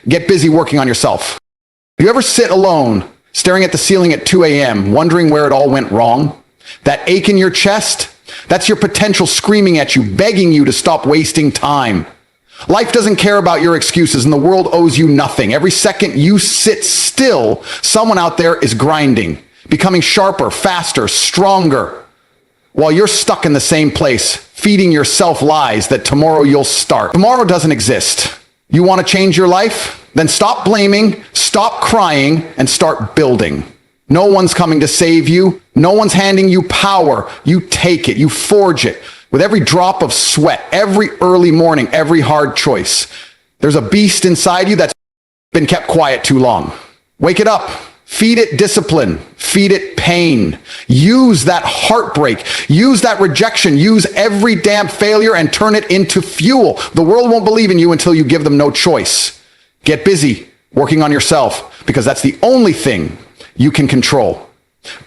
get busy working on yourself. Do you ever sit alone, staring at the ceiling at 2 a.m., wondering where it all went wrong? That ache in your chest? That's your potential screaming at you, begging you to stop wasting time. Life doesn't care about your excuses, and the world owes you nothing. Every second you sit still, someone out there is grinding, becoming sharper, faster, stronger, while you're stuck in the same place, feeding yourself lies that tomorrow you'll start. Tomorrow doesn't exist. You want to change your life? Then stop blaming, stop crying, and start building. No one's coming to save you. No one's handing you power. You take it. You forge it. With every drop of sweat, every early morning, every hard choice. There's a beast inside you that's been kept quiet too long. Wake it up. Feed it discipline. Feed it pain. Use that heartbreak. Use that rejection. Use every damn failure and turn it into fuel. The world won't believe in you until you give them no choice. Get busy working on yourself, because that's the only thing you can control.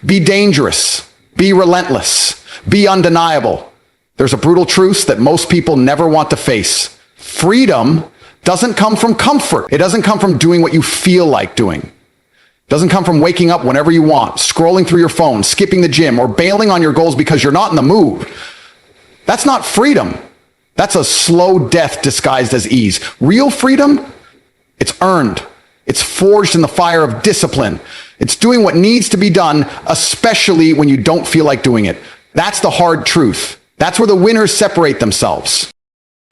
Be dangerous. Be relentless. Be undeniable. There's a brutal truth that most people never want to face. Freedom doesn't come from comfort. It doesn't come from doing what you feel like doing. It doesn't come from waking up whenever you want, scrolling through your phone, skipping the gym, or bailing on your goals because you're not in the mood. That's not freedom. That's a slow death disguised as ease. Real freedom, it's earned. It's forged in the fire of discipline. It's doing what needs to be done, especially when you don't feel like doing it. That's the hard truth. That's where the winners separate themselves.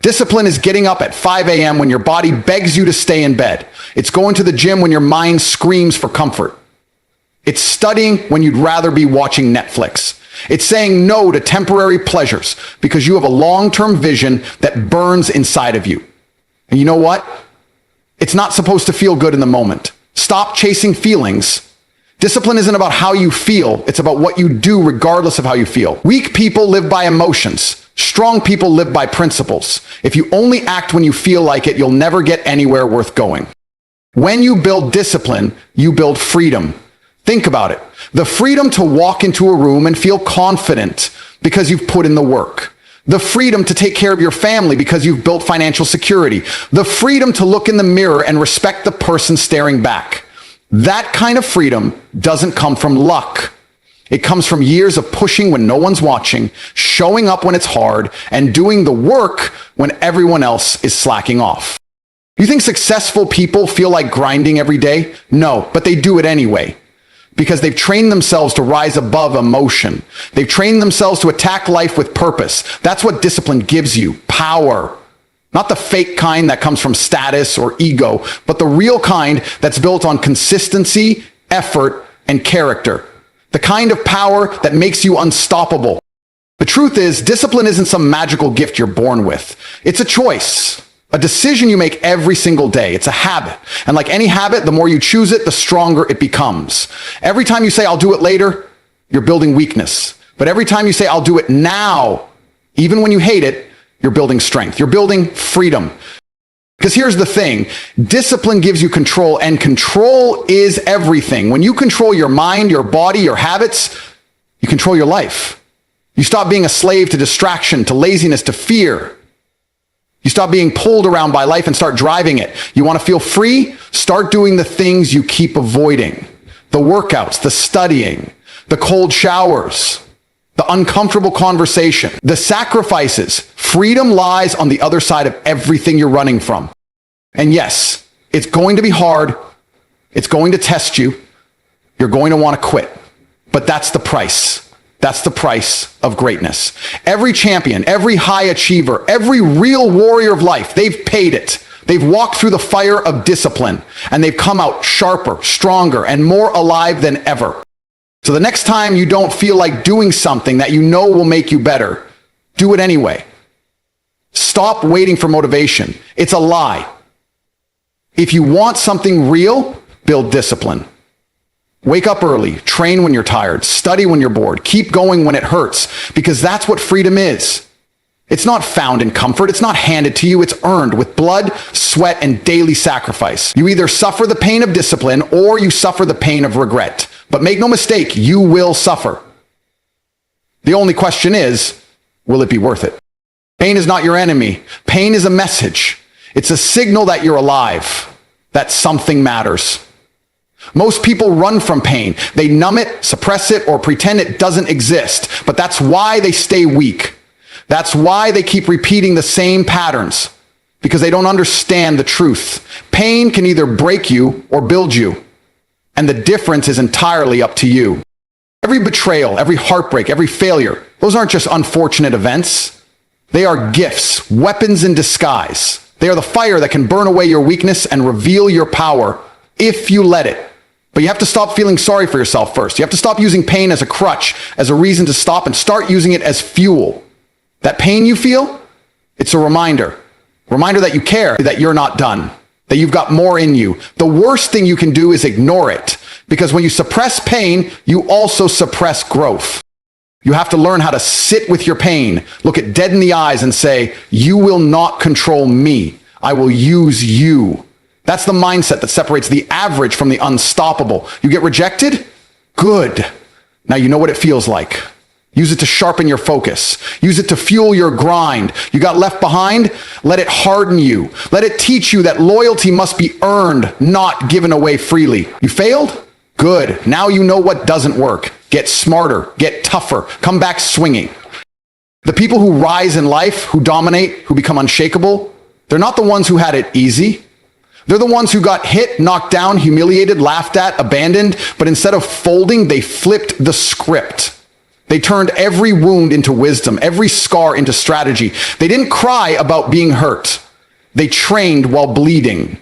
Discipline is getting up at 5 a.m. when your body begs you to stay in bed. It's going to the gym when your mind screams for comfort. It's studying when you'd rather be watching Netflix. It's saying no to temporary pleasures because you have a long-term vision that burns inside of you. And you know what? It's not supposed to feel good in the moment. Stop chasing feelings. Discipline isn't about how you feel. It's about what you do regardless of how you feel. Weak people live by emotions. Strong people live by principles. If you only act when you feel like it, you'll never get anywhere worth going. When you build discipline, you build freedom. Think about it. The freedom to walk into a room and feel confident because you've put in the work. The freedom to take care of your family because you've built financial security. The freedom to look in the mirror and respect the person staring back. That kind of freedom doesn't come from luck. It comes from years of pushing when no one's watching, showing up when it's hard, and doing the work when everyone else is slacking off. You think successful people feel like grinding every day? No, but they do it anyway. Because they've trained themselves to rise above emotion. They've trained themselves to attack life with purpose. That's what discipline gives you, power. Not the fake kind that comes from status or ego, but the real kind that's built on consistency, effort, and character. The kind of power that makes you unstoppable. The truth is, discipline isn't some magical gift you're born with. It's a choice, a decision you make every single day. It's a habit. And like any habit, the more you choose it, the stronger it becomes. Every time you say, I'll do it later, you're building weakness. But every time you say, I'll do it now, even when you hate it, you're building strength. You're building freedom. Because here's the thing, discipline gives you control, and control is everything. When you control your mind, your body, your habits, you control your life. You stop being a slave to distraction, to laziness, to fear. You stop being pulled around by life and start driving it. You want to feel free? Start doing the things you keep avoiding. The workouts, the studying, the cold showers, the uncomfortable conversation, the sacrifices. Freedom lies on the other side of everything you're running from. And yes, it's going to be hard. It's going to test you. You're going to want to quit. But that's the price. That's the price of greatness. Every champion, every high achiever, every real warrior of life, they've paid it. They've walked through the fire of discipline, and they've come out sharper, stronger, and more alive than ever. So the next time you don't feel like doing something that you know will make you better, do it anyway. Stop waiting for motivation. It's a lie. If you want something real, build discipline. Wake up early, train when you're tired, study when you're bored, keep going when it hurts, because that's what freedom is. It's not found in comfort. It's not handed to you. It's earned with blood, sweat, and daily sacrifice. You either suffer the pain of discipline or you suffer the pain of regret. But make no mistake, you will suffer. The only question is, will it be worth it? Pain is not your enemy. Pain is a message. It's a signal that you're alive. that something matters. Most people run from pain. They numb it, suppress it, or pretend it doesn't exist. But that's why they stay weak. That's why they keep repeating the same patterns, because they don't understand the truth. Pain can either break you or build you, and the difference is entirely up to you. Every betrayal, every heartbreak, every failure, those aren't just unfortunate events. They are gifts, weapons in disguise. They are the fire that can burn away your weakness and reveal your power if you let it. But you have to stop feeling sorry for yourself first. You have to stop using pain as a crutch, as a reason to stop, and start using it as fuel. That pain you feel, it's a reminder that you care, that you're not done, that you've got more in you. The worst thing you can do is ignore it, because when you suppress pain, you also suppress growth. You have to learn how to sit with your pain, look it dead in the eyes and say, you will not control me. I will use you. That's the mindset that separates the average from the unstoppable. You get rejected? Good. Now you know what it feels like. Use it to sharpen your focus. Use it to fuel your grind. You got left behind? Let it harden you. Let it teach you that loyalty must be earned, not given away freely. You failed? Good. Now you know what doesn't work. Get smarter. Get tougher. Come back swinging. The people who rise in life, who dominate, who become unshakable, they're not the ones who had it easy. They're the ones who got hit, knocked down, humiliated, laughed at, abandoned, but instead of folding, they flipped the script. They turned every wound into wisdom, every scar into strategy. They didn't cry about being hurt. They trained while bleeding.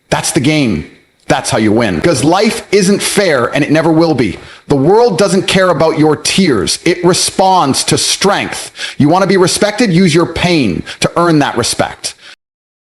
That's the game. That's how you win. Because life isn't fair, and it never will be. The world doesn't care about your tears. It responds to strength. You want to be respected? Use your pain to earn that respect.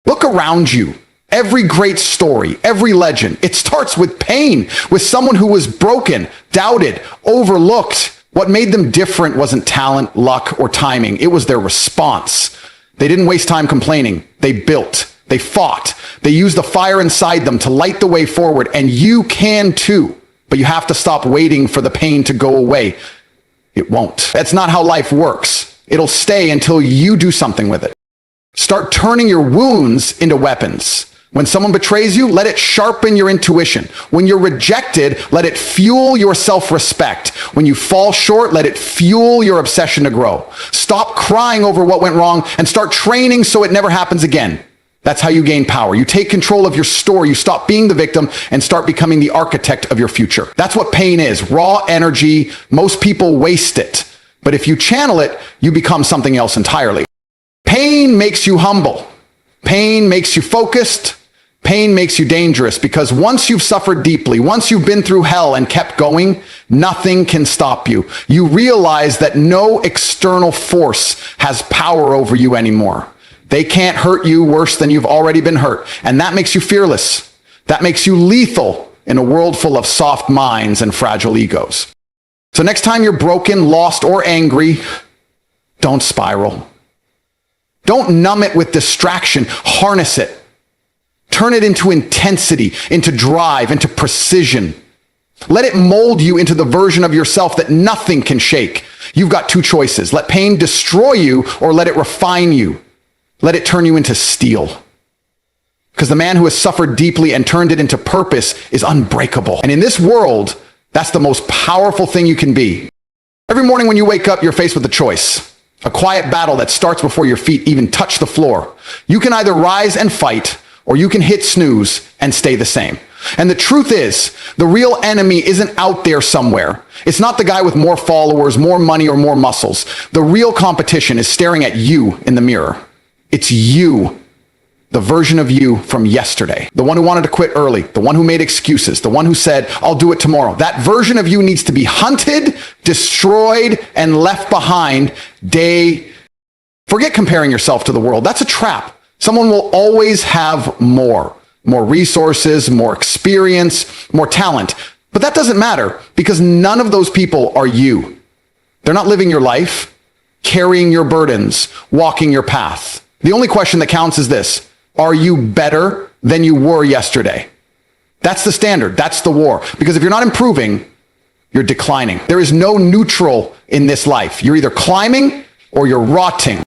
Look around you. Every great story, every legend, it starts with pain, with someone who was broken, doubted, overlooked. What made them different wasn't talent, luck, or timing. It was their response. They didn't waste time complaining. They built. They fought. They used the fire inside them to light the way forward. And you can too. But you have to stop waiting for the pain to go away. It won't. That's not how life works. It'll stay until you do something with it. Start turning your wounds into weapons. When someone betrays you, let it sharpen your intuition. When you're rejected, let it fuel your self-respect. When you fall short, let it fuel your obsession to grow. Stop crying over what went wrong and start training so it never happens again. That's how you gain power. You take control of your story. You stop being the victim and start becoming the architect of your future. That's what pain is. Raw energy. Most people waste it. But if you channel it, you become something else entirely. Pain makes you humble. Pain makes you focused. Pain makes you dangerous, because once you've suffered deeply, once you've been through hell and kept going, nothing can stop you. You realize that no external force has power over you anymore. They can't hurt you worse than you've already been hurt. And that makes you fearless. That makes you lethal in a world full of soft minds and fragile egos. So next time you're broken, lost, or angry, don't spiral. Don't numb it with distraction. Harness it. Turn it into intensity, into drive, into precision. Let it mold you into the version of yourself that nothing can shake. You've got two choices. Let pain destroy you, or let it refine you. Let it turn you into steel. Because the man who has suffered deeply and turned it into purpose is unbreakable. And in this world, that's the most powerful thing you can be. Every morning when you wake up, you're faced with a choice. A quiet battle that starts before your feet even touch the floor. You can either rise and fight, or you can hit snooze and stay the same. And the truth is, the real enemy isn't out there somewhere. It's not the guy with more followers, more money, or more muscles. The real competition is staring at you in the mirror. It's you, the version of you from yesterday. The one who wanted to quit early, the one who made excuses, the one who said, I'll do it tomorrow. That version of you needs to be hunted, destroyed, and left behind day. Forget comparing yourself to the world. That's a trap. Someone will always have more resources, more experience, more talent. But that doesn't matter, because none of those people are you. They're not living your life, carrying your burdens, walking your path. The only question that counts is this: are you better than you were yesterday? That's the standard. That's the war. Because if you're not improving, you're declining. There is no neutral in this life. You're either climbing or you're rotting.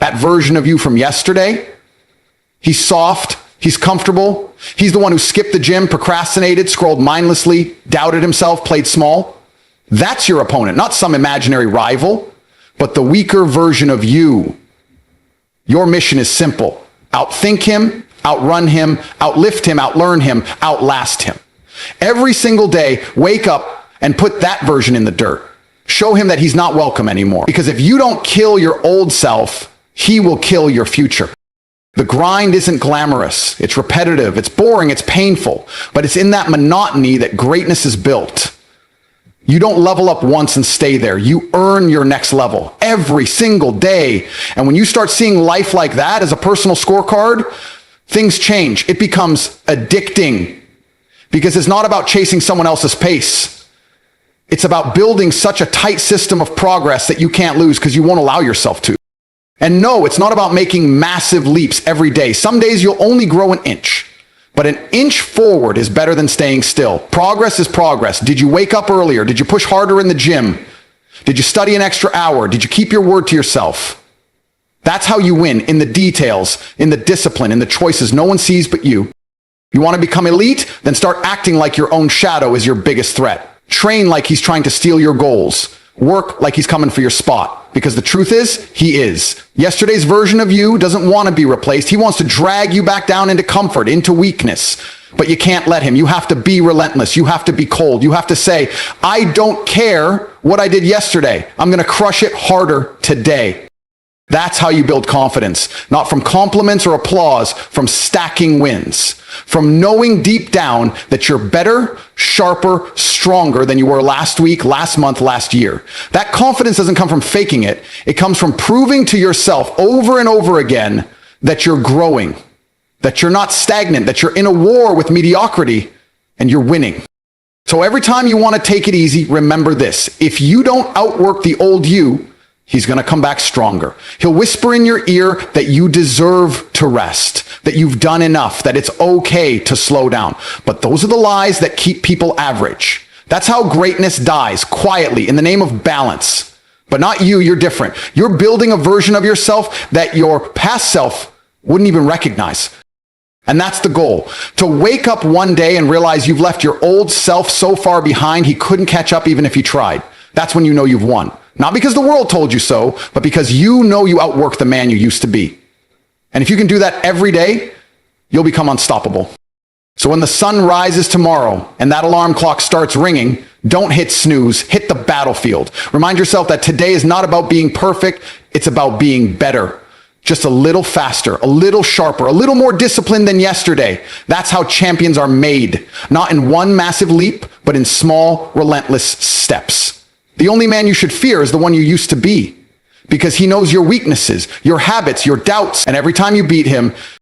That version of you from yesterday, he's soft, He's comfortable. He's the one who skipped the gym, procrastinated, scrolled mindlessly, doubted himself, played small. That's your opponent, not some imaginary rival, but the weaker version of you. Your mission is simple. Outthink him, outrun him, outlift him, outlearn him, outlast him. Every single day, wake up and put that version in the dirt. Show him that he's not welcome anymore. Because if you don't kill your old self, he will kill your future. The grind isn't glamorous. It's repetitive. It's boring. It's painful. But it's in that monotony that greatness is built. You don't level up once and stay there. You earn your next level every single day. And when you start seeing life like that as a personal scorecard, things change. It becomes addicting because it's not about chasing someone else's pace. It's about building such a tight system of progress that you can't lose because you won't allow yourself to. And no, it's not about making massive leaps every day. Some days you'll only grow an inch. But an inch forward is better than staying still. Progress is progress. Did you wake up earlier? Did you push harder in the gym? Did you study an extra hour? Did you keep your word to yourself? That's how you win, in the details, in the discipline, in the choices no one sees but you. You want to become elite? Then start acting like your own shadow is your biggest threat. Train like he's trying to steal your goals. Work like he's coming for your spot. Because the truth is, he is. Yesterday's version of you doesn't want to be replaced. He wants to drag you back down into comfort, into weakness. But you can't let him. You have to be relentless. You have to be cold. You have to say, I don't care what I did yesterday. I'm going to crush it harder today. That's how you build confidence. Not from compliments or applause, from stacking wins. From knowing deep down that you're better, sharper, stronger than you were last week, last month, last year. That confidence doesn't come from faking it. It comes from proving to yourself over and over again that you're growing, that you're not stagnant, that you're in a war with mediocrity and you're winning. So every time you want to take it easy, remember this. If you don't outwork the old you, he's going to come back stronger. He'll whisper in your ear that you deserve to rest, that you've done enough, that it's okay to slow down. But those are the lies that keep people average. That's how greatness dies, quietly, in the name of balance. But not you, you're different. You're building a version of yourself that your past self wouldn't even recognize. And that's the goal. To wake up one day and realize you've left your old self so far behind, he couldn't catch up even if he tried. That's when you know you've won. Not because the world told you so, but because you know you outwork the man you used to be. And if you can do that every day, you'll become unstoppable. So when the sun rises tomorrow and that alarm clock starts ringing, don't hit snooze, hit the battlefield. Remind yourself that today is not about being perfect, it's about being better. Just a little faster, a little sharper, a little more disciplined than yesterday. That's how champions are made. Not in one massive leap, but in small, relentless steps. The only man you should fear is the one you used to be, because he knows your weaknesses, your habits, your doubts, and every time you beat him,